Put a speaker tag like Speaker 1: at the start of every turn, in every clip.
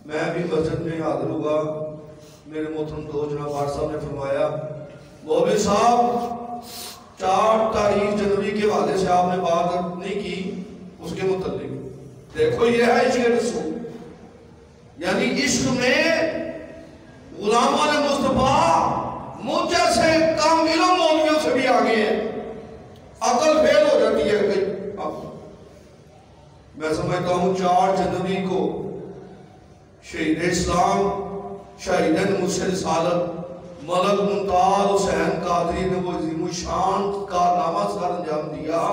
Speaker 1: میں بھی مسجد میں حاضر ہوا. میرے محترم دوست جناب بھاٹ صاحب نے فرمایا مولوی صاحب 4 تاریخ جنوری کے حوالے سے آپ نے بات نہیں کی اس کے متعلق. دیکھو یہ ہے عشق رسول، یعنی عشق میں غلامان مصطفیٰ مجھ جیسے کام علم مولویوں سے بھی آگے ہیں. عقل فیل ہو جاتی ہے کئی. میں سمجھتا ہوں 4 جنوری کو شہید اسلام شہید مرشد رسالت ملک ممتاز حسین قادری نے وہ عظیم الشان کارنامہ سر انجام دیا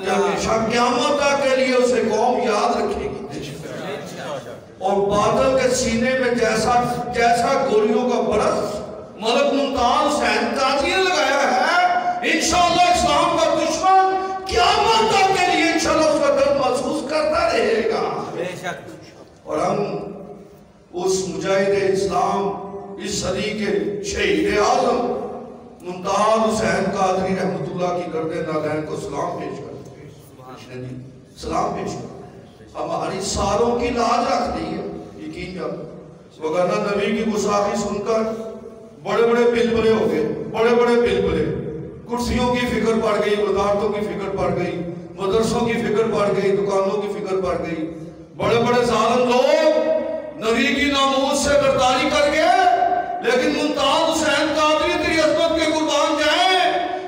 Speaker 1: کہ ہمیشہ قیامت تک کے لیے اسے قوم یاد رکھے گی. اور باطل کے سینے میں جیسا گولیوں کا برس ملک ممتاز حسین قادری نے لگایا ہے، انشاءاللہ اسلام کا دشمن قیامت تک کے لیے انشاءاللہ اس کا درد محسوس کرتا رہے گا. اور ہم اس مجاہد اسلام اس صدی کے شہید اعظم ممتاز حسین قادری رحمت اللہ کی گرد نالین کو سلام پیش کرتے ہیں. سلام پیش کرتے ہیں. ہماری ساروں کی لاج رکھ دی ہے یقین جب، وگرنہ نبی کی گستاخی سن کر بڑے بڑے بلبلے ہو گئے. بڑے بڑے بلبلے، کرسیوں کی فکر پڑ گئی، وزارتوں کی فکر پڑ گئی، مدرسوں کی فکر پڑ گئی، دکانوں کی فکر پڑ گئی. بڑے بڑے ظالم لوگ نبی کی ناموس سے غداری کر گئے. لیکن ممتاز حسین قادری تیری عظمت کے قربان جائیں،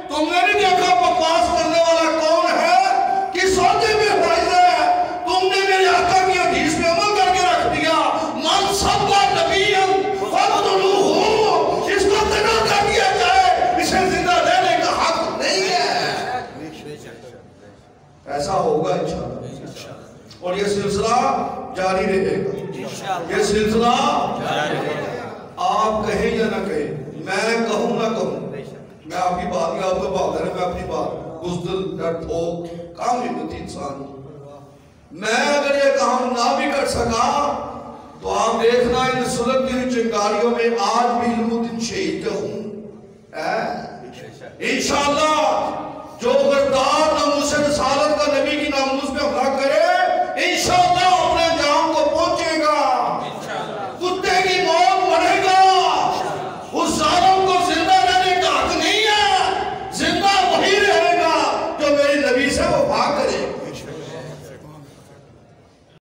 Speaker 1: تم نے نہیں دیکھا بکواس کرنے والا کون ہے کہ سودے میں فائز ہے. تم نے میرے آقا کی حدیث میں عمل کر کے رکھ دیا من صبا نبیًا فاقتلوہ، اس کو قتل کر دیا جائے، اسے زندہ رہنے کا حق نہیں ہے. ایسا ہوگا انشاءاللہ، اور یہ سلسلہ جاری رہے گا. یہ سلسلہ جاری رہے گا. آپ کہیں یا نہ کہیں، میں کہوں نہ کہوں، میں آپ کی بات میں آپ کو بات ہے، میں اپنی بات بزدل ڈر ٹھوک کام ہمتی انسان ہوں. میں اگر یہ کام نہ بھی کر سکا تو آپ دیکھنا ان سلط کی چنگاریوں میں آج بھی علم الدین شہید کا ہوں. انشاءاللہ جو غدار ناموس رسالت کا نبی کی ناموس پہ حملہ کرے